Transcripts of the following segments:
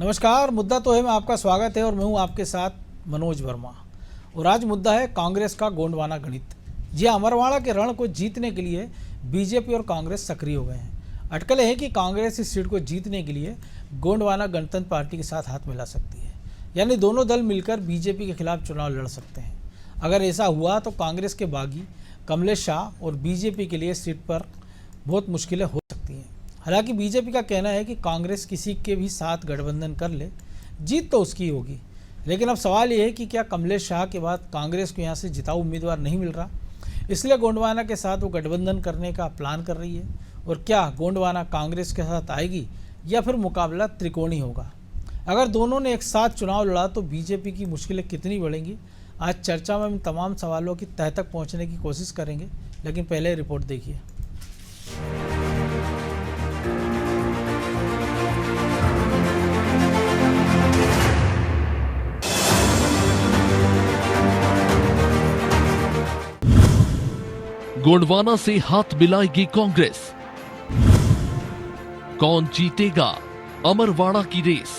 नमस्कार। मुद्दा तो है में आपका स्वागत है और मैं हूं आपके साथ मनोज वर्मा। और आज मुद्दा है कांग्रेस का गोंडवाना गणित। जी अमरवाड़ा के रण को जीतने के लिए बीजेपी और कांग्रेस सक्रिय हो गए हैं। अटकलें हैं कि कांग्रेस इस सीट को जीतने के लिए गोंडवाना गणतंत्र पार्टी के साथ हाथ मिला सकती है, यानी दोनों दल मिलकर बीजेपी के खिलाफ चुनाव लड़ सकते हैं। अगर ऐसा हुआ तो कांग्रेस के बागी कमलेश शाह और बीजेपी के लिए सीट पर बहुत मुश्किलें हो सकती हैं। हालांकि बीजेपी का कहना है कि कांग्रेस किसी के भी साथ गठबंधन कर ले, जीत तो उसकी होगी। लेकिन अब सवाल ये है कि क्या कमलेश शाह के बाद कांग्रेस को यहाँ से जिताऊ उम्मीदवार नहीं मिल रहा, इसलिए गोंडवाना के साथ वो गठबंधन करने का प्लान कर रही है। और क्या गोंडवाना कांग्रेस के साथ आएगी या फिर मुकाबला त्रिकोणीय होगा? अगर दोनों ने एक साथ चुनाव लड़ा तो बीजेपी की मुश्किलें कितनी बढ़ेंगी? आज चर्चा में हम तमाम सवालों की तह तक पहुँचने की कोशिश करेंगे, लेकिन पहले रिपोर्ट देखिए। गोंडवाना से हाथ मिलाएगी कांग्रेस, कौन जीतेगा अमरवाड़ा की रेस?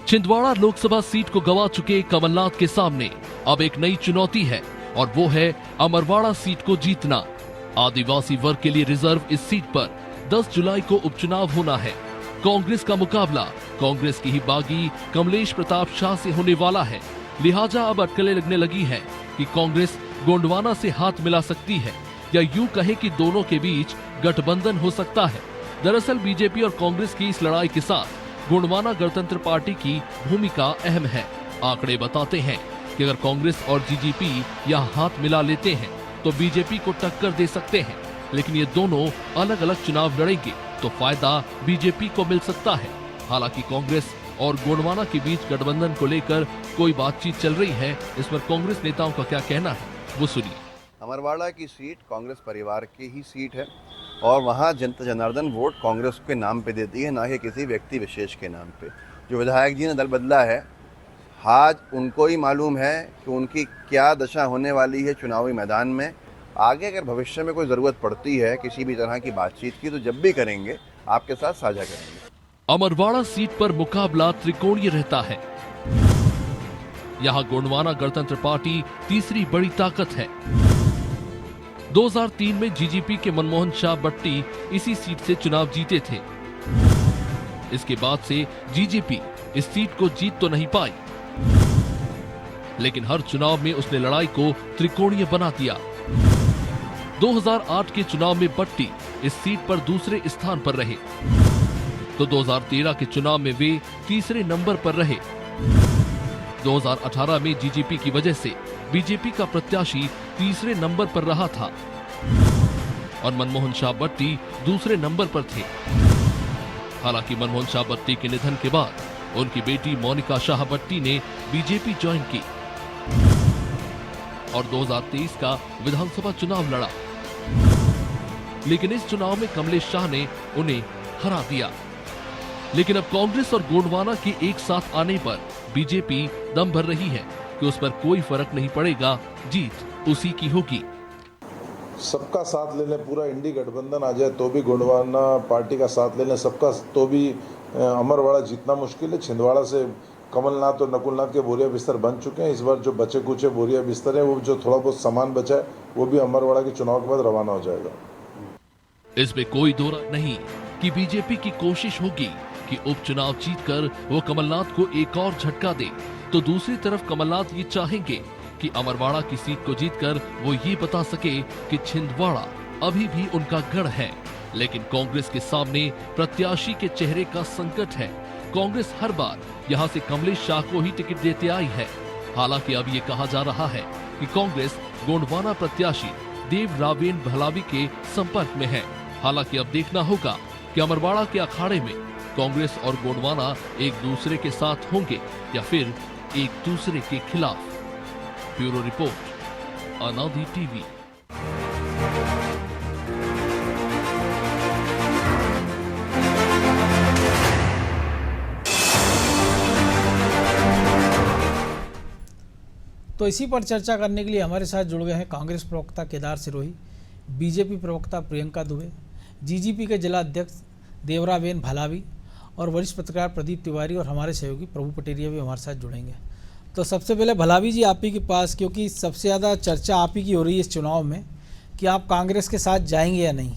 छिंदवाड़ा लोकसभा सीट को गंवा चुके कमलनाथ के सामने अब एक नई चुनौती है और वो है अमरवाड़ा सीट को जीतना। आदिवासी वर्ग के लिए रिजर्व इस सीट पर 10 जुलाई को उपचुनाव होना है। कांग्रेस का मुकाबला कांग्रेस की ही बागी कमलेश प्रताप शाह से होने वाला है। लिहाजा अब अटकलें लगने लगी हैं कि कांग्रेस गोंडवाना से हाथ मिला सकती है या यूं कहे कि दोनों के बीच गठबंधन हो सकता है। दरअसल बीजेपी और कांग्रेस की इस लड़ाई के साथ गोंडवाना गणतंत्र पार्टी की भूमिका अहम है। आंकड़े बताते हैं कि अगर कांग्रेस और जीजीपी यहां हाथ मिला लेते हैं तो बीजेपी को टक्कर दे सकते हैं, लेकिन ये दोनों अलग अलग चुनाव लड़ेंगे तो फायदा बीजेपी को मिल सकता है। हालांकि कांग्रेस और गोंडवाना के बीच गठबंधन को लेकर कोई बातचीत चल रही है। इस पर कांग्रेस नेताओं का क्या कहना है, वो सुनिए। अमरवाड़ा की सीट कांग्रेस परिवार की ही सीट है और वहाँ जनता जनार्दन वोट कांग्रेस के नाम पे देती है, ना कि किसी व्यक्ति विशेष के नाम पे। जो विधायक जी ने दल बदला है, आज उनको ही मालूम है कि उनकी क्या दशा होने वाली है चुनावी मैदान में। आगे अगर भविष्य में कोई ज़रूरत पड़ती है किसी भी तरह की बातचीत की तो जब भी करेंगे आपके साथ साझा करेंगे। अमरवाड़ा सीट पर मुकाबला त्रिकोणीय रहता है। यहां गोंडवाना गणतंत्र पार्टी तीसरी बड़ी ताकत है। 2003 में जीजीपी के मनमोहन शाह बट्टी इसी सीट से चुनाव जीते थे। इसके बाद से जीजीपी इस सीट को जीत तो नहीं पाई, लेकिन हर चुनाव में उसने लड़ाई को त्रिकोणीय बना दिया। 2008 के चुनाव में बट्टी इस सीट पर दूसरे स्थान पर रहे तो 2013 के चुनाव में वे तीसरे नंबर पर रहे। 2018 में जीजीपी की वजह से बीजेपी का प्रत्याशी तीसरे नंबर पर रहा था और मनमोहन शाह बट्टी दूसरे नंबर पर थे। हालांकि मनमोहन शाह बट्टी के निधन के बाद उनकी बेटी मोनिका शाह बट्टी ने बीजेपी ज्वाइन की और 2023 का विधानसभा चुनाव लड़ा, लेकिन इस चुनाव में कमलेश शाह ने उन्हें हरा दिया। लेकिन अब कांग्रेस और गोंडवाना के एक साथ आने पर बीजेपी दम भर रही है कि उस पर कोई फर्क नहीं पड़ेगा, जीत उसी की होगी। सबका साथ लेने पूरा इंडी गठबंधन आ जाए तो भी गोंडवाना पार्टी का साथ लेने सबका तो भी अमरवाड़ा जीतना मुश्किल है। छिंदवाड़ा से कमलनाथ और नकुलनाथ के बोरिया बिस्तर बन चुके हैं। इस बार जो बचे कुछ बोरिया बिस्तर है, वो जो थोड़ा बहुत सामान बचा है वो भी अमरवाड़ा के चुनाव के बाद रवाना हो जाएगा। इसमें कोई दो राय नहीं कि बीजेपी की कोशिश होगी कि उपचुनाव जीतकर वो कमलनाथ को एक और झटका दे, तो दूसरी तरफ कमलनाथ ये चाहेंगे कि अमरवाड़ा की सीट को जीतकर वो ये बता सके कि छिंदवाड़ा अभी भी उनका गढ़ है। लेकिन कांग्रेस के सामने प्रत्याशी के चेहरे का संकट है। कांग्रेस हर बार यहां से कमलेश शाह को ही टिकट देते आई है। हालांकि अब ये कहा जा रहा है कि कांग्रेस गोंडवाना प्रत्याशी देव रावेन भलावी के संपर्क में है। हालांकि अब देखना होगा कि अमरवाड़ा के अखाड़े में कांग्रेस और गोंडवाना एक दूसरे के साथ होंगे या फिर एक दूसरे के खिलाफ। ब्यूरो रिपोर्ट, अनादि टीवी। तो इसी पर चर्चा करने के लिए हमारे साथ जुड़ गए हैं कांग्रेस प्रवक्ता केदार सिरोही, बीजेपी प्रवक्ता प्रियंका दुबे, जीजीपी के जिला अध्यक्ष देवराबेन भलावी और वरिष्ठ पत्रकार प्रदीप तिवारी और हमारे सहयोगी प्रभु पटेरिया भी हमारे साथ जुड़ेंगे। तो सबसे पहले भलावी जी आप ही के पास, क्योंकि सबसे ज़्यादा चर्चा आप ही की हो रही है इस चुनाव में कि आप कांग्रेस के साथ जाएंगे या नहीं।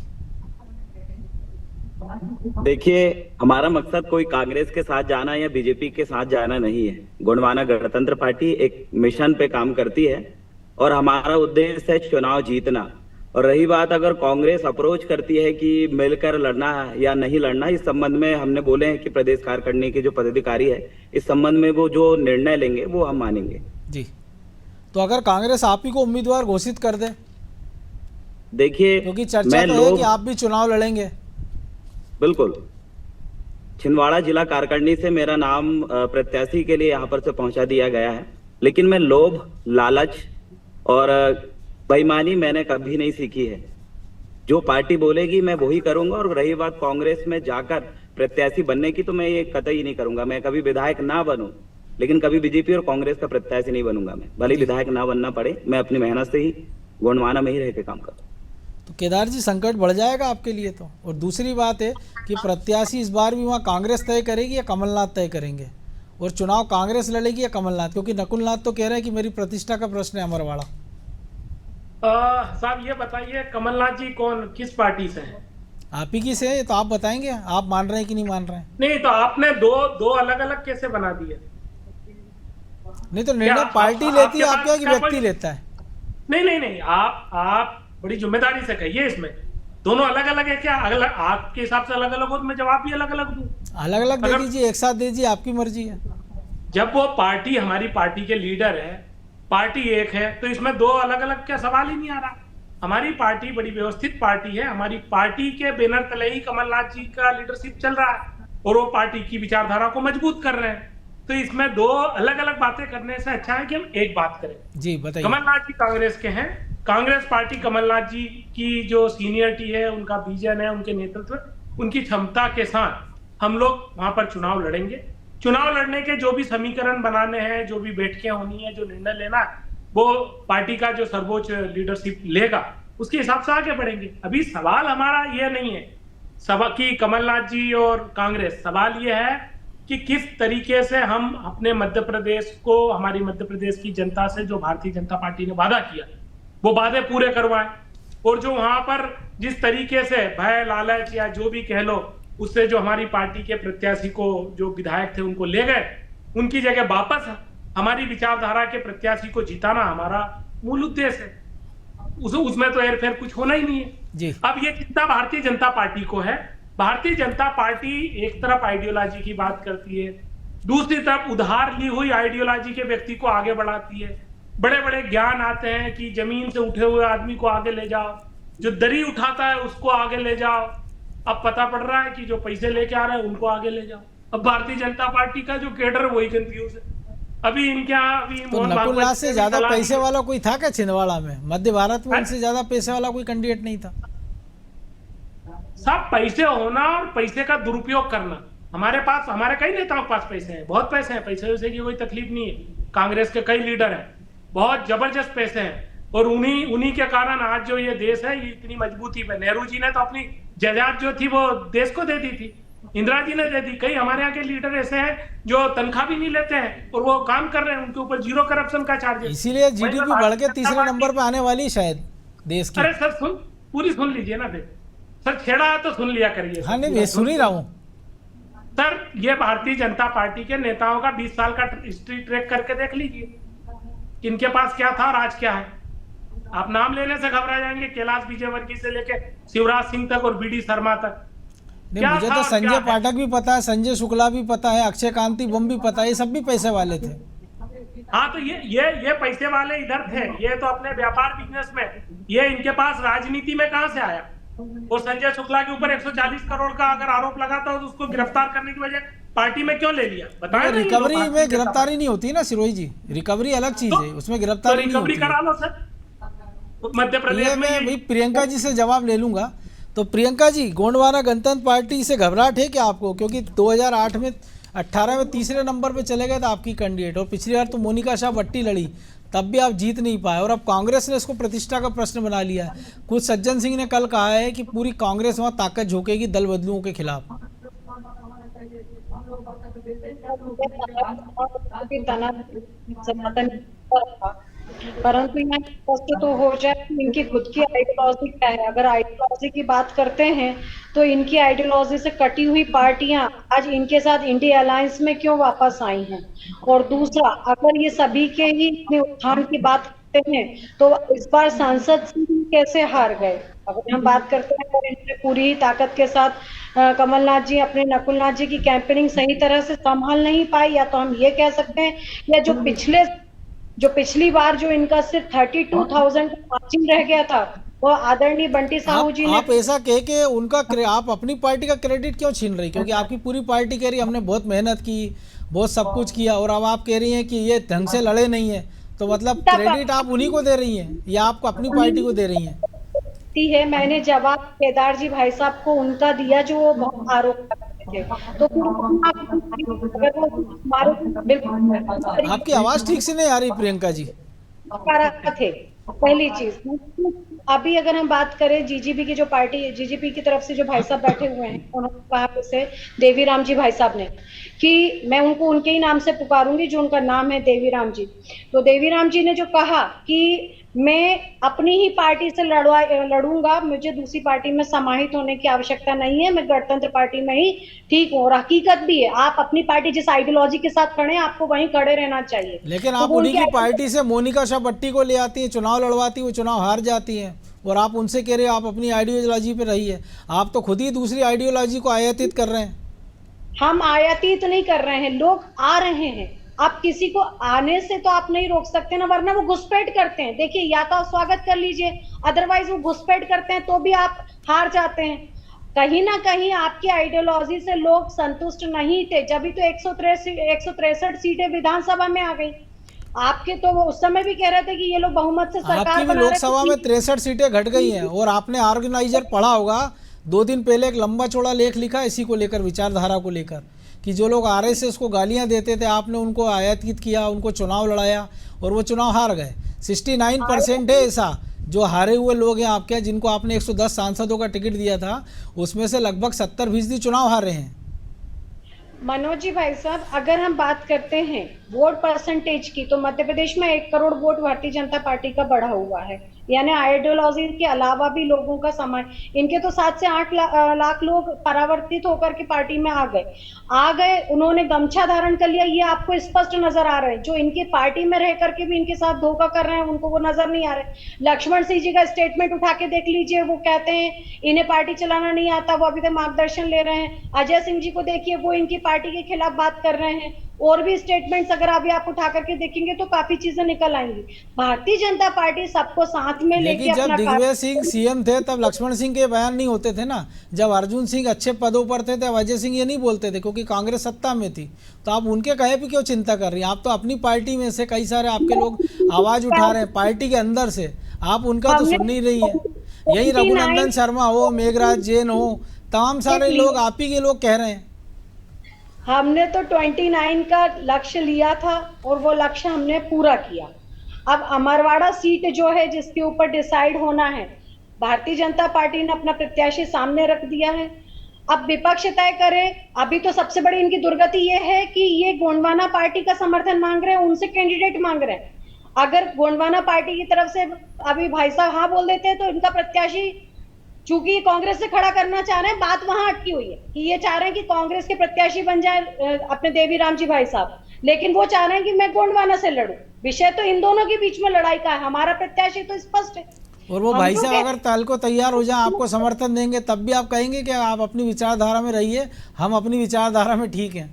देखिए, हमारा मकसद कोई कांग्रेस के साथ जाना या बीजेपी के साथ जाना नहीं है। गोंडवाना गणतंत्र पार्टी एक मिशन पे काम करती है और हमारा उद्देश्य है चुनाव जीतना। और रही बात अगर कांग्रेस अप्रोच करती है कि मिलकर लड़ना या नहीं लड़ना, इस संबंध में हमने बोले हैं कि प्रदेश कार्यकारिणी के जो पदाधिकारी है इस संबंध में वो जो निर्णय लेंगे वो हम मानेंगे। जी, तो अगर कांग्रेस आप ही को उम्मीदवार घोषित कर दे, देखिए क्योंकि चर्चा तो है कि आप भी चुनाव लड़ेंगे। बिल्कुल, छिंदवाड़ा जिला कार्यकारिणी से मेरा नाम प्रत्याशी के लिए यहाँ पर से पहुंचा दिया गया है, लेकिन मैं लोभ, लालच और बेईमानी मैंने कभी नहीं सीखी है। जो पार्टी बोलेगी मैं वही करूंगा। और रही बात कांग्रेस में जाकर प्रत्याशी बनने की, तो मैं ये कतई नहीं करूंगा। मैं कभी विधायक ना बनूं, लेकिन कभी बीजेपी और कांग्रेस का प्रत्याशी नहीं बनूंगा। मैं भले विधायक ना बनना पड़े, मैं अपनी मेहनत से ही गोंडवाना में ही रह के काम करूँ। तो केदार जी संकट बढ़ जाएगा आपके लिए तो। और दूसरी बात है कि प्रत्याशी इस बार भी वहाँ कांग्रेस तय करेगी या कमलनाथ तय करेंगे, और चुनाव कांग्रेस लड़ेगी या कमलनाथ, क्योंकि नकुलनाथ तो कह रहे हैं कि मेरी प्रतिष्ठा का प्रश्न है अमरवाड़ा। साहब ये बताइए, कमलनाथ जी किस पार्टी से हैं? आप ही की से है, तो आप बताएंगे आप मान रहे हैं कि नहीं मान रहे हैं। नहीं तो आपने दो अलग अलग कैसे बना दिए? नहीं तो निर्णय पार्टी लेती है, आप क्या कि व्यक्ति लेता है? नहीं, आप बड़ी जिम्मेदारी से कहिए, इसमें दोनों अलग अलग है क्या? अलग आपके हिसाब से अलग अलग हो तो मैं जवाब भी अलग अलग दूं। अलग अलग दे दीजिए, एक साथ दे दीजिए, आपकी मर्जी है। जब वो पार्टी हमारी पार्टी के लीडर है, पार्टी एक है, तो इसमें दो अलग अलग क्या सवाल ही नहीं आ रहा। हमारी पार्टी बड़ी व्यवस्थित पार्टी है। हमारी पार्टी के बैनर तले ही कमलनाथ जी का लीडरशिप चल रहा है और वो पार्टी की विचारधारा को मजबूत कर रहे हैं। तो इसमें दो अलग अलग बातें करने से अच्छा है कि हम एक बात करें। जी बताइए। कमलनाथ जी कांग्रेस के हैं। कांग्रेस पार्टी कमलनाथ जी की जो सीनियरिटी है, उनका विजन है, उनके नेतृत्व, उनकी क्षमता के साथ हम लोग वहां पर चुनाव लड़ेंगे। चुनाव लड़ने के जो भी समीकरण बनाने हैं, जो भी बैठकें होनी है, जो निर्णय लेना है, वो पार्टी का जो सर्वोच्च लीडरशिप लेगा उसके हिसाब से आगे बढ़ेंगे। अभी सवाल हमारा यह नहीं है कि कमलनाथ जी और कांग्रेस, सवाल यह है कि किस तरीके से हम अपने मध्य प्रदेश को, हमारी मध्य प्रदेश की जनता से जो भारतीय जनता पार्टी ने वादा किया वो वादे पूरे करवाएं। और जो वहां पर जिस तरीके से भय, लालच या जो भी कह लो, उससे जो हमारी पार्टी के प्रत्याशी को, जो विधायक थे उनको ले गए, उनकी जगह वापस हमारी विचारधारा के प्रत्याशी को जिताना हमारा मूल उद्देश्य है। उसमें तो हेरफेर कुछ होना ही नहीं है जी। अब ये चिंता भारतीय जनता पार्टी को है। भारतीय जनता पार्टी एक तरफ आइडियोलॉजी की बात करती है, दूसरी तरफ उधार ली हुई आइडियोलॉजी के व्यक्ति को आगे बढ़ाती है। बड़े बड़े ज्ञान आते हैं कि जमीन से उठे हुए आदमी को आगे ले जाओ, जो दरी उठाता है उसको आगे ले जाओ। अब पता पड़ रहा है कि जो पैसे लेके आ रहे हैं उनको आगे ले जाओ। अब भारतीय जनता पार्टी का जो केडर वही कंफ्यूज है। अभी इनके यहाँ तो नकुलनाथ से ज्यादा पैसे वाला कोई था क्या छिंदवाड़ा में? मध्य भारत में उनसे ज्यादा पैसे वाला कोई कैंडिडेट नहीं था। सब पैसे होना और पैसे का दुरुपयोग करना। हमारे पास, हमारे कई नेताओं के पास पैसे हैं, बहुत पैसे हैं, पैसे वैसे की कोई तकलीफ नहीं है। कांग्रेस के कई लीडर हैं, बहुत जबरदस्त पैसे हैं, और उन्हीं के कारण आज जो ये देश है ये इतनी मजबूती पे। नेहरू जी ने तो अपनी जायदाद जो थी वो देश को दे दी थी, इंदिरा जी ने दे दी। कई हमारे यहाँ के लीडर ऐसे हैं जो तनख्वाह भी नहीं लेते हैं और वो काम कर रहे हैं, उनके ऊपर जीरो करप्शन का चार्ज है। इसीलिए जीडीपी बढ़ के तीसरे नंबर पे आने वाली शायद देश की। अरे सर पूरी सुन लीजिए ना फिर। सर छेड़ा है तो सुन लिया करिए। हाँ नहीं, सुन ही रहा हूँ सर। ये भारतीय जनता पार्टी के नेताओं का 20 साल का हिस्ट्री ट्रैक करके देख लीजिए, इनके पास क्या था और आज क्या है। आप नाम लेने से घबरा जाएंगे, कैलाश विजयवर्गीय से लेके शिवराज सिंह तक और बीडी शर्मा तक। नहीं, मुझे तो संजय पाठक भी पता है, संजय शुक्ला भी पता है, अक्षय कांति बम भी पता है, ये सब भी पैसे वाले थे। हाँ तो ये पैसे वाले इधर थे, ये तो अपने व्यापार बिजनेस में, ये इनके पास राजनीति में कहां से आया। और संजय शुक्ला के ऊपर 140 करोड़ का अगर आरोप लगाता हो तो उसको गिरफ्तार करने की वजह पार्टी में क्यों ले लिया बताएं। रिकवरी में गिरफ्तारी नहीं होती ना सिरोही जी, रिकवरी अलग चीज है, उसमें गिरफ्तारी नहीं होती। करा लो सर मध्य प्रदेश में। भाई प्रियंका जी से जवाब ले लूंगा। तो प्रियंका जी, गोंडवाना गणतंत्र पार्टी से घबराहट है क्या आपको? क्योंकि 2008 में 18 में तीसरे नंबर पे चले गए थे आपकी कैंडिडेट, और पिछली बार तो मोनिका शाह भट्टी लड़ी, तब भी आप जीत नहीं पाए, और अब कांग्रेस ने इसको प्रतिष्ठा का प्रश्न बना लिया है। कुछ सज्जन सिंह ने कल कहा है कि पूरी कांग्रेस वहां ताकत झोंकेगी दल बदलुओं के खिलाफ। सनातन था, परंतु यहाँ स्पष्ट तो हो जाए कि इनकी खुद की आइडियोलॉजी क्या है। अगर आइडियोलॉजी की बात करते हैं तो इनकी आइडियोलॉजी से कटी हुई पार्टियां आज इनके साथ इंडिया अलायंस में क्यों वापस आई हैं। और दूसरा, अगर ये सभी के ही अपने उत्थान की बात करते हैं तो इस बार सांसद कैसे हार गए। अगर हम बात करते हैं अगर इन्होंने पूरी ही ताकत के साथ कमलनाथ जी अपने नकुलनाथ जी की कैंपेनिंग सही तरह से संभाल नहीं पाई, या तो हम ये कह सकते हैं या जो पिछली बार जो इनका सिर्फ 32,000 मार्जिन रह गया था वो आदरणीय बंटी साहू जी ने। आप ऐसा कह के उनका आप अपनी पार्टी का क्रेडिट क्यों छीन रही? क्योंकि आपकी पूरी पार्टी कह रही हमने बहुत मेहनत की, बहुत सब कुछ किया, और अब आप कह रही हैं कि ये ढंग से लड़े नहीं है, तो मतलब क्रेडिट आप उन्हीं को दे रही हैं या आपको अपनी पार्टी को दे रही हैं? है मैंने जवाब केदार जी भाई साहब को उनका दिया जो वो आरोप करते थे, तो अगर वो बिल्कुल आपकी आवाज ठीक से नहीं आ रही प्रियंका जी। थे। पहली चीज, अभी अगर हम बात करें जीजीपी की जो पार्टी, जीजीपी की तरफ से जो भाई साहब बैठे हुए हैं, उन्होंने कहा से देवीराम जी भाई साहब ने कि मैं उनको उनके ही नाम से पुकारूंगी जो उनका नाम है देवीराम जी। तो देवीराम जी ने जो कहा कि मैं अपनी ही पार्टी से लड़ूंगा, मुझे दूसरी पार्टी में समाहित होने की आवश्यकता नहीं है, मैं गणतंत्र पार्टी में ही ठीक हूँ। और हकीकत भी है, आप अपनी पार्टी जिस आइडियोलॉजी के साथ खड़े हैं आपको वहीं खड़े रहना चाहिए। लेकिन आप उन्हीं की पार्टी से मोनिका शाह भट्टी को ले आती है, चुनाव लड़वाती, वो चुनाव हार जाती हैं, और आप उनसे कह रहे हो आप अपनी आइडियोलॉजी पे रहिए। आप तो खुद ही दूसरी आइडियोलॉजी को आयातित कर रहे हैं। हम आयातित नहीं कर रहे हैं, लोग आ रहे हैं। आप किसी को आने से तो आप नहीं रोक सकते ना, वरना वो घुसपैठ करते हैं। देखिए, या तो आप स्वागत कर लीजिए, अदरवाइज वो घुसपैठ करते हैं तो भी आप हार जाते हैं। कहीं ना कहीं आपकी आइडियोलॉजी से लोग संतुष्ट नहीं थे, जब भी तो 163 सीटें विधानसभा में आ गई। आपके तो वो उस समय भी कह रहे थे कि ये लोग बहुमत से सरकार आपकी भी लोकसभा में 63 सीटें घट गई हैं। और आपने ऑर्गेनाइजर पढ़ा होगा, 2 दिन पहले एक लंबा चौड़ा लेख लिखा इसी को लेकर, विचारधारा को लेकर, कि जो लोग आरएसएस को गालियां देते थे आपने उनको आयातित किया, उनको चुनाव लड़ाया और वो चुनाव हार गए। 69% है ऐसा जो हारे हुए लोग हैं आपके, जिनको आपने 110 सांसदों का टिकट दिया था, उसमें से लगभग 70% चुनाव हारे हैं। मनोज जी भाई साहब, अगर हम बात करते हैं वोट परसेंटेज की, तो मध्य प्रदेश में 1 करोड़ वोट भारतीय जनता पार्टी का बढ़ा हुआ है। यानी आइडियोलॉजी के अलावा भी लोगों का समय, इनके तो 7 से 8 लाख लोग परावर्तित होकर के पार्टी में आ गए, उन्होंने गमछा धारण कर लिया, ये आपको स्पष्ट नजर आ रहा है। जो इनकी पार्टी में रह करके भी इनके साथ धोखा कर रहे हैं उनको वो नजर नहीं आ रहे। लक्ष्मण सिंह जी का स्टेटमेंट उठा के देख लीजिए, वो कहते हैं इन्हें पार्टी चलाना नहीं आता, वो अभी तक मार्गदर्शन ले रहे हैं। अजय सिंह जी को देखिए, वो इनकी पार्टी के खिलाफ बात कर रहे हैं। और भी स्टेटमेंट्स अगर अभी आप उठा करके देखेंगे तो काफी चीजें निकल आएंगी। भारतीय जनता पार्टी सबको साथ में लेके, लेकिन जब दिग्विजय सिंह सीएम थे तब लक्ष्मण सिंह के बयान नहीं होते थे ना। जब अर्जुन सिंह अच्छे पदों पर थे तब अजय सिंह ये नहीं बोलते थे, क्योंकि कांग्रेस सत्ता में थी। तो आप उनके कहे पे क्यों चिंता कर रही हैं? आप तो अपनी पार्टी में से कई सारे आपके लोग आवाज उठा रहे हैं पार्टी के अंदर से, आप उनका तो सुन नहीं रही है। यही रघुनंदन शर्मा हो, मेघराज जैन हो, तमाम सारे लोग आप ही के लोग कह रहे हैं। हमने तो 29 का लक्ष्य लिया था और वो लक्ष्य हमने पूरा किया। अब अमरवाड़ा सीट जो है जिसके ऊपर डिसाइड होना है, भारतीय जनता पार्टी ने अपना प्रत्याशी सामने रख दिया है। अब विपक्ष तय करे। अभी तो सबसे बड़ी इनकी दुर्गति ये है कि ये गोंडवाना पार्टी का समर्थन मांग रहे हैं, उनसे कैंडिडेट मांग रहे हैं। अगर गोंडवाना पार्टी की तरफ से अभी भाई साहब हाँ बोल देते हैं तो इनका प्रत्याशी, चूंकि कांग्रेस से खड़ा करना चाह रहे हैं, बात वहां अटकी हुई है कि ये चाह रहे हैं कि कांग्रेस के प्रत्याशी बन जाए अपने देवीराम जी भाई साहब, लेकिन वो चाह रहे हैं कि मैं गोंडवाना से लड़ूं। विषय तो इन दोनों के बीच में लड़ाई का है, हमारा प्रत्याशी तो स्पष्ट है। और वो भाई साहब अगर कल को तैयार हो जाए, आपको समर्थन देंगे, तब भी आप कहेंगे कि आप अपनी विचारधारा में रहिए, हम अपनी विचारधारा में ठीक हैं।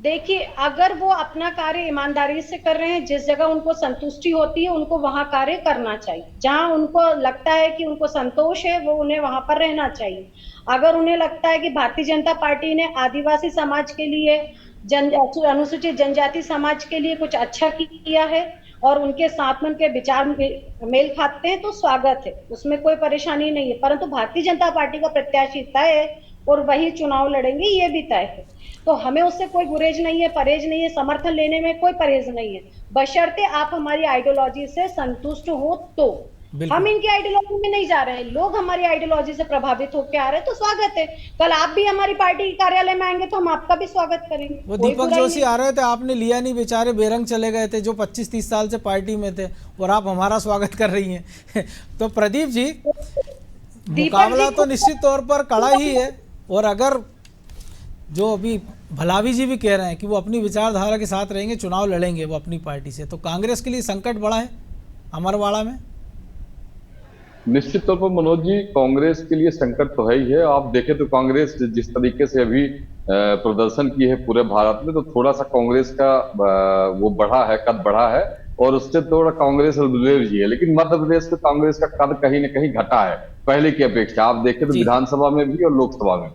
देखिए, अगर वो अपना कार्य ईमानदारी से कर रहे हैं, जिस जगह उनको संतुष्टि होती है उनको वहां कार्य करना चाहिए। जहां उनको लगता है कि उनको संतोष है वो उन्हें वहां पर रहना चाहिए। अगर उन्हें लगता है कि भारतीय जनता पार्टी ने आदिवासी समाज के लिए, अनुसूचित जनजाति समाज के लिए कुछ अच्छा किया है और उनके साथ में उनके विचार मेल खाते हैं तो स्वागत है, उसमें कोई परेशानी नहीं है। परंतु भारतीय जनता पार्टी का प्रत्याशी तय है और वही चुनाव लड़ेंगे, ये भी तय है। तो हमें उससे कोई गुरेज नहीं है, परहेज नहीं है, समर्थन लेने में कोई परहेज नहीं है, बशर्ते आप हमारी आइडियोलॉजी से संतुष्ट हो तो। बिल्कुल। हम इनकी आइडियोलॉजी में नहीं जा रहे हैं, लोग हमारी आइडियोलॉजी से प्रभावित होकर आ रहे हैं, तो स्वागत है। कल आप भी हमारी पार्टी के कार्यालय में आएंगे तो हम आपका भी स्वागत करेंगे। वो कोई दीपक बुराई जोशी नहीं। आ रहे थे, आपने लिया नहीं, बेचारे बेरंग चले गए थे, जो 25-30 साल से पार्टी में थे, और आप हमारा स्वागत कर रही हैं। तो प्रदीप जी, मुकाबला तो निश्चित तौर पर कड़ा ही है, और अगर जो अभी भलावी जी भी कह रहे हैं कि वो अपनी विचारधारा के साथ रहेंगे, चुनाव लड़ेंगे वो अपनी पार्टी से, तो कांग्रेस के लिए संकट बड़ा है अमरवाड़ा में। निश्चित तौर पर मनोज जी, कांग्रेस के लिए संकट तो है ही है। आप देखें तो कांग्रेस जिस तरीके से अभी प्रदर्शन की है पूरे भारत में, तो थोड़ा सा कांग्रेस का वो बढ़ा है, कद बढ़ा है, और उससे थोड़ा कांग्रेस जी है। लेकिन मध्य प्रदेश में कांग्रेस का कद कहीं न कहीं घटा है पहले की अपेक्षा। आप देखें तो विधानसभा में भी और लोकसभा में,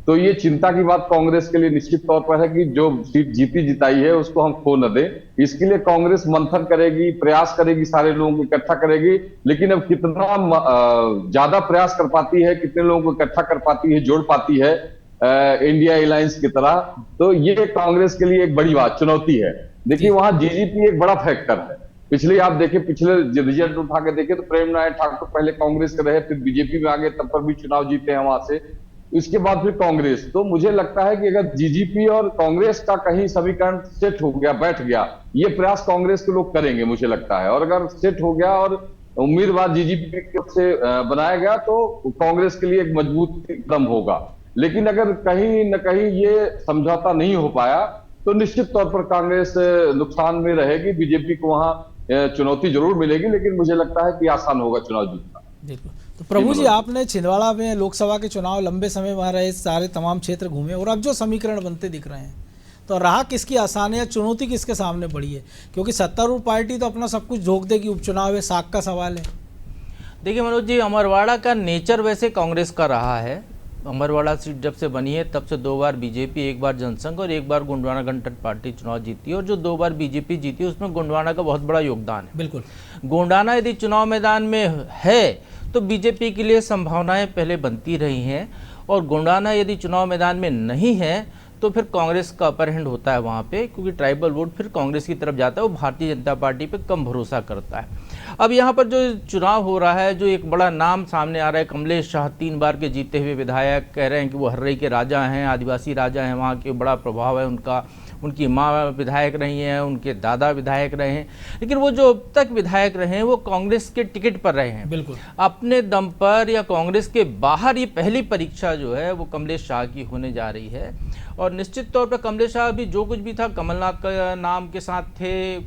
तो ये चिंता की बात कांग्रेस के लिए निश्चित तौर पर है कि जो सीट जीती जिताई है उसको हम खो न दें। इसके लिए कांग्रेस मंथन करेगी, प्रयास करेगी, सारे लोगों को इकट्ठा करेगी। लेकिन अब कितना ज्यादा प्रयास कर पाती है, कितने लोगों को इकट्ठा कर पाती है, जोड़ पाती है इंडिया अलायंस की तरह, तो ये कांग्रेस के लिए एक बड़ी बात, चुनौती है। देखिए वहां जीजीपी एक बड़ा फैक्टर है। पिछले आप देखें, पिछले रिजल्ट उठा के देखें तो प्रेम नारायण ठाकुर पहले कांग्रेस के रहे, फिर बीजेपी में आ गए, तब पर भी चुनाव जीते हैं वहां से, इसके बाद फिर कांग्रेस। तो मुझे लगता है कि अगर जीजीपी और कांग्रेस का कहीं समीकरण सेट हो गया, बैठ गया, ये प्रयास कांग्रेस के लोग करेंगे मुझे लगता है। और अगर सेट हो गया और उम्मीदवार जीजीपी से बनाया गया तो कांग्रेस के लिए एक मजबूत कदम होगा। लेकिन अगर कहीं न कहीं ये समझौता नहीं हो पाया तो निश्चित तौर पर कांग्रेस नुकसान में रहेगी। बीजेपी को वहां चुनौती जरूर मिलेगी, लेकिन मुझे लगता है कि आसान होगा चुनाव जीतना। बिल्कुल। तो प्रभु जी, आपने छिंदवाड़ा में लोकसभा के चुनाव लंबे समय वहाँ रहे, सारे तमाम क्षेत्र घूमे, और अब जो समीकरण बनते दिख रहे हैं, तो राह किसकी आसान है या चुनौती किसके सामने बड़ी है? क्योंकि सत्तारूढ़ पार्टी तो अपना सब कुछ झोंक देगी, उपचुनाव है, साख का सवाल है। देखिए मनोज जी, अमरवाड़ा का नेचर वैसे कांग्रेस का रहा है। अमरवाड़ा सीट जब से बनी है तब से 2 बार बीजेपी, 1 बार जनसंघ और 1 बार गोंडवाना गणतंत्र पार्टी चुनाव जीती है, और जो 2 बार बीजेपी जीती है उसमें गोंडवाना का बहुत बड़ा योगदान है। बिल्कुल। गोंडाना यदि चुनाव मैदान में है तो बीजेपी के लिए संभावनाएं पहले बनती रही हैं, और गोंडाना यदि चुनाव मैदान में नहीं है तो फिर कांग्रेस का अपर हैंड होता है वहाँ पे, क्योंकि ट्राइबल वोट फिर कांग्रेस की तरफ जाता है, वो भारतीय जनता पार्टी पे कम भरोसा करता है। अब यहाँ पर जो चुनाव हो रहा है, जो एक बड़ा नाम सामने आ रहा है, कमलेश शाह 3 बार के जीते हुए विधायक, कह रहे हैं कि वो हर्रई के राजा हैं, आदिवासी राजा हैं, वहाँ के बड़ा प्रभाव है उनका, उनकी माँ विधायक रही हैं, उनके दादा विधायक रहे हैं, लेकिन वो जो अब तक विधायक रहे हैं वो कांग्रेस के टिकट पर रहे हैं। बिल्कुल। अपने दम पर या कांग्रेस के बाहर ये पहली परीक्षा जो है वो कमलेश शाह की होने जा रही है। और निश्चित तौर पर कमलेश शाह भी जो कुछ भी था कमलनाथ का नाम के साथ थे,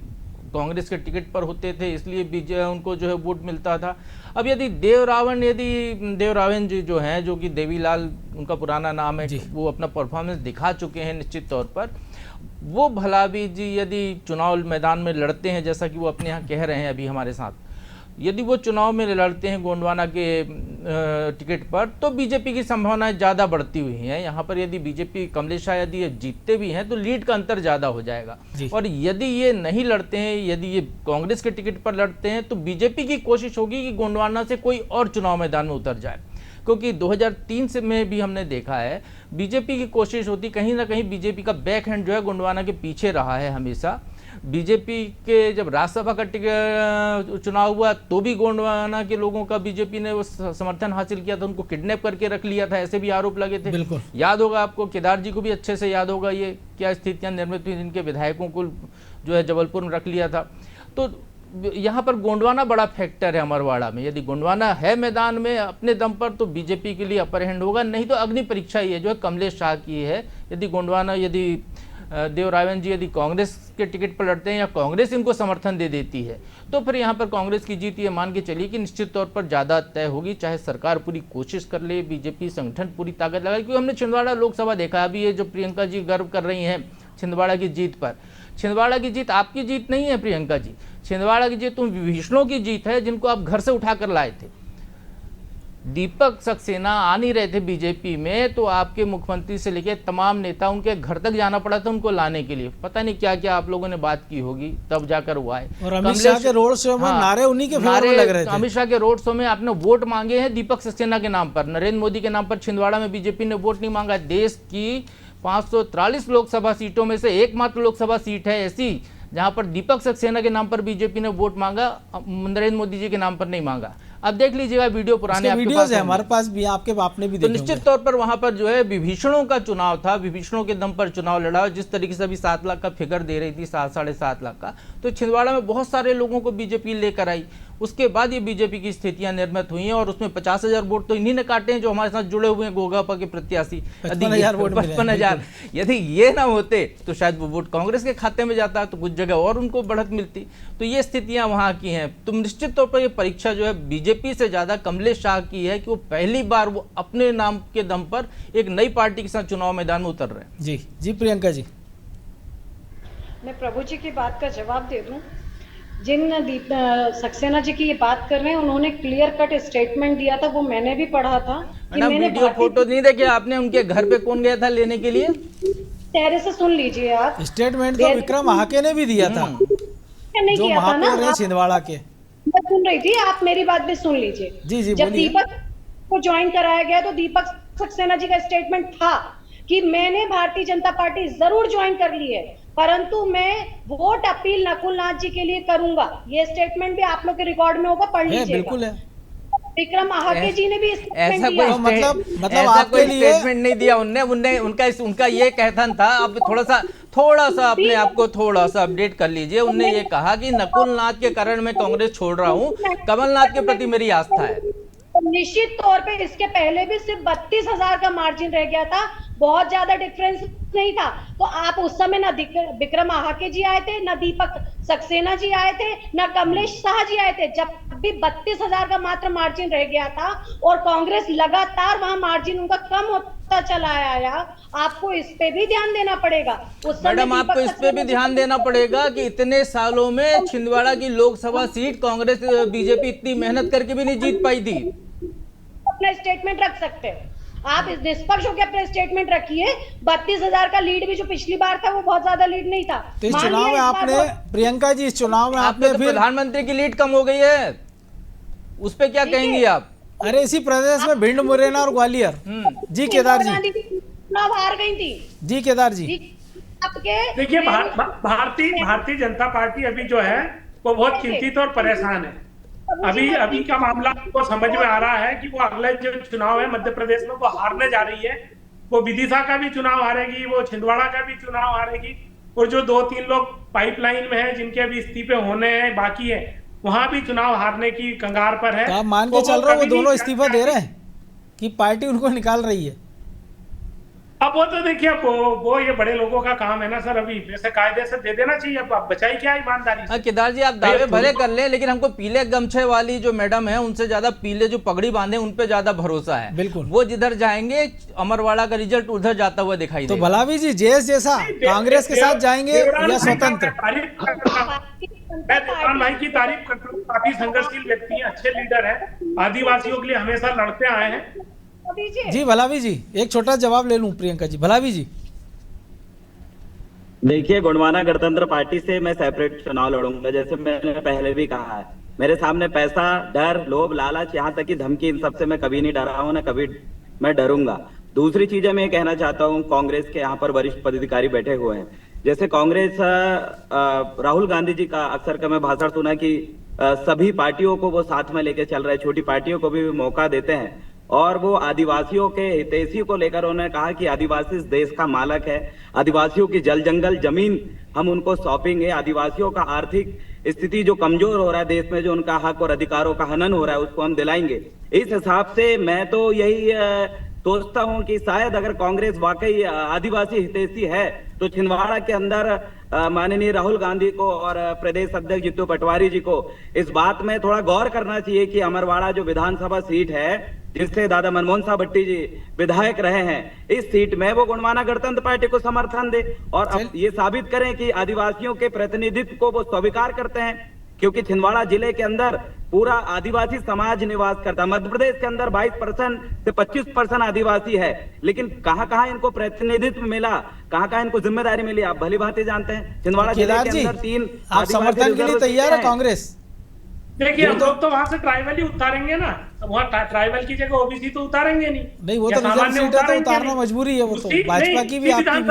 कांग्रेस के टिकट पर होते थे, इसलिए उनको जो है वोट मिलता था। अब यदि देवरावन जी जो हैं, जो कि देवीलाल उनका पुराना नाम है, वो अपना परफॉर्मेंस दिखा चुके हैं, निश्चित तौर पर वो भलावी जी यदि चुनाव मैदान में लड़ते हैं, जैसा कि वो अपने यहाँ कह रहे हैं अभी हमारे साथ, यदि वो चुनाव में लड़ते हैं गोंडवाना के टिकट पर, तो बीजेपी की संभावनाएं ज़्यादा बढ़ती हुई हैं। यहाँ पर यदि बीजेपी, कमलेश शाह यदि जीतते भी हैं तो लीड का अंतर ज़्यादा हो जाएगा। और यदि ये नहीं लड़ते हैं, यदि ये कांग्रेस के टिकट पर लड़ते हैं, तो बीजेपी की कोशिश होगी कि गोंडवाना से कोई और चुनाव मैदान में उतर जाए, क्योंकि 2003 से में भी हमने देखा है बीजेपी की कोशिश होती, कहीं ना कहीं बीजेपी का बैक हैंड जो है गोंडवाना के पीछे रहा है हमेशा। बीजेपी के जब राज्यसभा का चुनाव हुआ तो भी गोंडवाना के लोगों का बीजेपी ने वो समर्थन हासिल किया था, उनको किडनैप करके रख लिया था, ऐसे भी आरोप लगे थे। बिल्कुल याद होगा आपको, केदार जी को भी अच्छे से याद होगा ये क्या स्थितियां निर्मित हुई, जिनके विधायकों को जो है जबलपुर में रख लिया था। तो यहाँ पर गोंडवाना बड़ा फैक्टर है अमरवाड़ा में। यदि गोंडवाना है मैदान में अपने दम पर तो बीजेपी के लिए अपर हैंड होगा, नहीं तो अग्नि परीक्षा ये जो है कमलेश शाह की है। यदि गोंडवाना, यदि देवरावन जी यदि कांग्रेस के टिकट पर लड़ते हैं या कांग्रेस इनको समर्थन दे देती है, तो फिर यहाँ पर कांग्रेस की जीत ये मान के चलिए कि निश्चित तौर पर ज़्यादा तय होगी, चाहे सरकार पूरी कोशिश कर ले, बीजेपी संगठन पूरी ताकत लगाए। क्योंकि हमने छिंदवाड़ा लोकसभा देखा, अभी ये जो प्रियंका जी गर्व कर रही हैं छिंदवाड़ा की जीत पर, छिंदवाड़ा की जीत आपकी जीत नहीं है प्रियंका जी, छिंदवाड़ा की जीत तुम विभीषणों की जीत है, जिनको आप घर से उठा कर लाए थे। दीपक सक्सेना आ नहीं रहे थे बीजेपी में, तो आपके मुख्यमंत्री से लेकर तमाम नेता उनके घर तक जाना पड़ा था उनको लाने के लिए। पता नहीं क्या क्या आप लोगों ने बात की होगी, तब जाकर हुआ है। और अमित शाह के रोड शो में नारे उन्हीं के फेवर में लग रहे थे। अमित शाह के रोड शो में आपने वोट मांगे हैं दीपक सक्सेना के नाम पर, नरेंद्र मोदी के नाम पर छिंदवाड़ा में बीजेपी ने वोट नहीं मांगा। देश की 543 लोकसभा सीटों में से एकमात्र लोकसभा सीट है ऐसी जहां पर दीपक सक्सेना के नाम पर बीजेपी ने वोट मांगा, नरेंद्र मोदी जी के नाम पर नहीं मांगा। अब देख लीजिएगा वीडियो पुराने आपके वीडियोस पास है, हमारे पास भी, आपके आपने भी तो देखे निश्चित होंगे। तौर पर वहां पर जो है विभीषणों का चुनाव था, विभीषणों के दम पर चुनाव लड़ा। और जिस तरीके से अभी 7 लाख का फिगर दे रही थी, 7-7.5 लाख का, तो छिंदवाड़ा में बहुत सारे लोगों को बीजेपी लेकर आई। उसके बाद ये बीजेपी की स्थितियां निर्मित हुई हैं और उसमें 50,000 वोट तो इन्हीं ने काटे हैं जो हमारे साथ जुड़े हुए हैं गोगापा के प्रत्याशी। 55,000 वोट मिले हैं, 55,000। यदि ये ना होते तो शायद वो वोट कांग्रेस के खाते में जाता, तो कुछ जगह और उनको बढ़त मिलती। तो ये स्थितियां वहां की हैं। तो निश्चित तौर पर ये परीक्षा जो है बीजेपी से ज्यादा कमलेश शाह की है कि वो पहली बार वो अपने नाम के दम पर एक नई पार्टी के साथ चुनाव मैदान में उतर रहे हैं। जी जी प्रियंका जी, मैं प्रभु जी की बात का जवाब दे दूं। जिन सक्सेना जी की ये बात कर रहे हैं, उन्होंने क्लियर कट स्टेटमेंट दिया था, वो मैंने भी पढ़ा था कि मैडम मैंने वीडियो फोटो नहीं देखे आपने? उनके घर पे कौन गया था लेने के लिए? चेहरे से सुन लीजिए आप। स्टेटमेंट तो विक्रम हाके ने भी दिया था, नहीं जो किया था ना, महापौर है छिंदवाड़ा के। मैं सुन रही थी, आप मेरी बात भी सुन लीजिए। जी जी जब बोलिए। दीपक को ज्वाइन कराया गया तो दीपक सक्सेना जी का स्टेटमेंट था कि मैंने भारतीय जनता पार्टी जरूर ज्वाइन कर ली है, परंतु मैं वोट अपील नकुल नाथ जी के लिए करूंगा। ये स्टेटमेंट भी आप लोग के रिकॉर्ड में होगा, पढ़ लीजिएगा। बिल्कुल है। विक्रम आहाके जी ने भी ऐसा दिया। कोई मतलब ऐसा आपके कोई लिए स्टेटमेंट नहीं दिया उनने उनका ये कथन था। अब थोड़ा सा अपने आप को थोड़ा सा अपडेट कर लीजिए। उनने ये कहा कि नकुल नाथ के कारण मैं कांग्रेस छोड़ रहा हूं, कमलनाथ के प्रति मेरी आस्था है। निश्चित तौर पे इसके पहले भी सिर्फ 32,000 का मार्जिन रह गया था, बहुत ज्यादा डिफरेंस नहीं था। तो आप उस समय ना विक्रम आहाके जी आए थे, ना दीपक सक्सेना जी आए थे, ना कमलेश शाह जी आए थे। जब भी 32,000 का मात्र मार्जिन रह गया था और कांग्रेस लगातार वहां मार्जिन उनका कम होता चला आया, आपको इस पे भी ध्यान देना पड़ेगा। उस समय मैडम आपको इस पे भी ध्यान देना पड़ेगा कि इतने सालों में छिंदवाड़ा की लोकसभा सीट कांग्रेस बीजेपी इतनी मेहनत करके भी नहीं जीत पाई थी। अपना स्टेटमेंट रख सकते हैं आप, इस निष्पक्ष होकर अपना स्टेटमेंट रखिए। 32,000 का लीड भी जो पिछली बार था वो बहुत ज्यादा लीड नहीं था। तो इस चुनाव में आपने, प्रियंका जी, इस चुनाव में आपने तो फिर प्रधानमंत्री की लीड कम हो गई है, उस पे क्या कहेंगी आप? अरे इसी प्रदेश में भिंड, मुरैना और ग्वालियर। जी केदार जी, चुनाव हार गई थी। जी केदार जी, आपके देखिए भारतीय जनता पार्टी अभी जो है वो बहुत चिंतित और परेशान है। अभी का मामला को समझ में आ रहा है कि वो अगले जो चुनाव है मध्य प्रदेश में वो हारने जा रही है। वो विदिशा का भी चुनाव हारेगी, वो छिंदवाड़ा का भी चुनाव हारेगी, और जो 2-3 लोग पाइपलाइन में हैं जिनके अभी इस्तीफे होने हैं बाकी है, वहां भी चुनाव हारने की कंगार पर है। तो आप मान के चल रहे हो वो दोनों इस्तीफा दे रहे हैं कि पार्टी उनको निकाल रही है? अब वो तो देखिए, वो ये बड़े लोगों का काम है ना सर। अभी वैसे कायदे से दे देना चाहिए, अब बचाई क्या ईमानदारी से। केदार जी आप दावे भले कर लें, लेकिन हमको पीले गमछे वाली जो मैडम है उनसे ज्यादा पीले जो पगड़ी बांधे उन पे ज्यादा भरोसा है। बिल्कुल, वो जिधर जाएंगे अमरवाड़ा का रिजल्ट उधर जाता हुआ दिखाई तो देगा। भलावी जी जेएस जैसा कांग्रेस के साथ जाएंगे या स्वतंत्र? मैं देवान भाई की तारीफ करता हूँ, काफी संघर्षशील व्यक्ति हैं, अच्छे लीडर हैं, आदिवासियों के लिए हमेशा लड़ते आए हैं। जी भलावी जी, एक छोटा जवाब ले लूं प्रियंका जी। भलावी जी, देखिए, गोंडवाना गणतंत्र पार्टी से मैं सेपरेट चुनाव लड़ूंगा, जैसे मैंने पहले भी कहा है। मेरे सामने पैसा, डर, लोभ, लालच, यहाँ तक कि धमकी, इन सबसे मैं कभी नहीं डरा हूं, ना कभी मैं डरूंगा। दूसरी चीजें मैं कहना चाहता हूँ, कांग्रेस के यहाँ पर वरिष्ठ पदाधिकारी बैठे हुए हैं। जैसे कांग्रेस, राहुल गांधी जी का अक्सर का मैं भाषण सुना कि सभी पार्टियों को वो साथ में लेके चल रहे हैं, छोटी पार्टियों को भी मौका देते हैं। और वो आदिवासियों के हितैषी को लेकर उन्होंने कहा कि आदिवासी इस देश का मालक है, आदिवासियों की जल जंगल जमीन हम उनको सौंपेंगे, आदिवासियों का आर्थिक स्थिति जो कमजोर हो रहा है देश में, जो उनका हक और अधिकारों का हनन हो रहा है, उसको हम दिलाएंगे। इस हिसाब से मैं तो यही सोचता हूं कि शायद अगर कांग्रेस वाकई आदिवासी हितैषी है तो छिंदवाड़ा के अंदर माननीय राहुल गांधी को और प्रदेश अध्यक्ष जीतू पटवारी जी को इस बात में थोड़ा गौर करना चाहिए कि अमरवाड़ा जो विधानसभा सीट है, जिससे दादा मनमोहन साहब भट्टी जी विधायक रहे हैं, इस सीट में वो गोंडवाना गणतंत्र पार्टी को समर्थन दे और अब ये साबित करें कि आदिवासियों के प्रतिनिधित्व को वो स्वीकार करते हैं। क्योंकि छिंदवाड़ा जिले के अंदर पूरा आदिवासी समाज निवास करता है। मध्य प्रदेश के अंदर 22% से 25% आदिवासी है, लेकिन कहां इनको प्रतिनिधित्व मिला, कहां इनको जिम्मेदारी मिली, आप भली भांति जानते हैं। छिंदवाड़ा जिले के अंदर 3 आप समर्थन के लिए तैयार है कांग्रेस? देखिए, हम लोग तो वहां से ट्राइबल ही उतारेंगे ना, वहाँ ट्राइबल की जगह ओबीसी तो उतारेंगे नहीं। वो तो रिजर्व सीट है, तो उतारना मजबूरी है। वो तो भाजपा की भी, आपकी भी।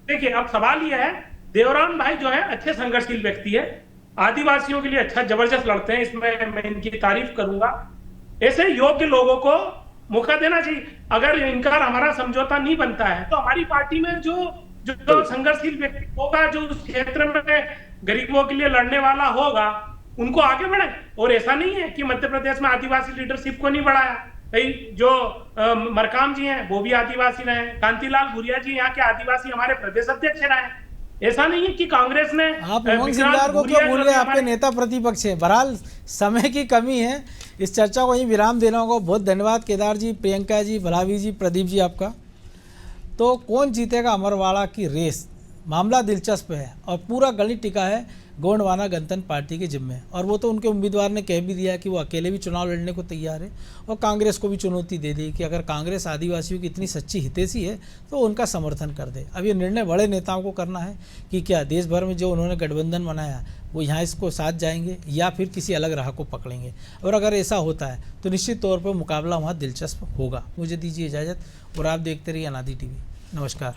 देखिए, अब सवाल यह है देवरान भाई जो है अच्छे संघर्षशील व्यक्ति है, आदिवासियों के लिए अच्छा जबरदस्त लड़ते हैं, इसमें मैं इनकी तारीफ करूंगा। ऐसे योग्य लोगों को मौका देना चाहिए। अगर इनका हमारा समझौता नहीं बनता है तो हमारी पार्टी में जो संघर्षशील व्यक्ति होगा, जो उस क्षेत्र में गरीबों के लिए लड़ने वाला होगा, उनको आगे बढ़े। और ऐसा नहीं है कि मध्य प्रदेश में आदिवासी लीडरशिप को नहीं बढ़ाया। भाई जो मरकाम जी हैं वो भी आदिवासी रहे, कांतिलाल भूरिया जी यहाँ के आदिवासी हमारे प्रदेश अध्यक्ष रहे। ऐसा नहीं है कि कांग्रेस ने आप उमंग सिंगार को क्यों भूल गए? आपके नेता प्रतिपक्ष है। बहरहाल समय की कमी है, इस चर्चा को यहीं विराम देना होगा। बहुत धन्यवाद केदार जी, प्रियंका जी, भलावी जी, प्रदीप जी आपका। तो कौन जीतेगा अमरवाड़ा की रेस, मामला दिलचस्प है और पूरा गणित टिका है गोंडवाना गणतंत्र पार्टी के जिम्मे। और वो तो उनके उम्मीदवार ने कह भी दिया कि वो अकेले भी चुनाव लड़ने को तैयार है और कांग्रेस को भी चुनौती दे दी कि अगर कांग्रेस आदिवासियों की इतनी सच्ची हितैषी है तो उनका समर्थन कर दे। अब ये निर्णय बड़े नेताओं को करना है कि क्या देश भर में जो उन्होंने गठबंधन बनाया वो यहाँ इसको साथ जाएंगे या फिर किसी अलग राह को पकड़ेंगे। और अगर ऐसा होता है तो निश्चित तौर पर मुकाबला वहाँ दिलचस्प होगा। मुझे दीजिए इजाज़त और आप देखते रहिए अनादि टीवी। नमस्कार।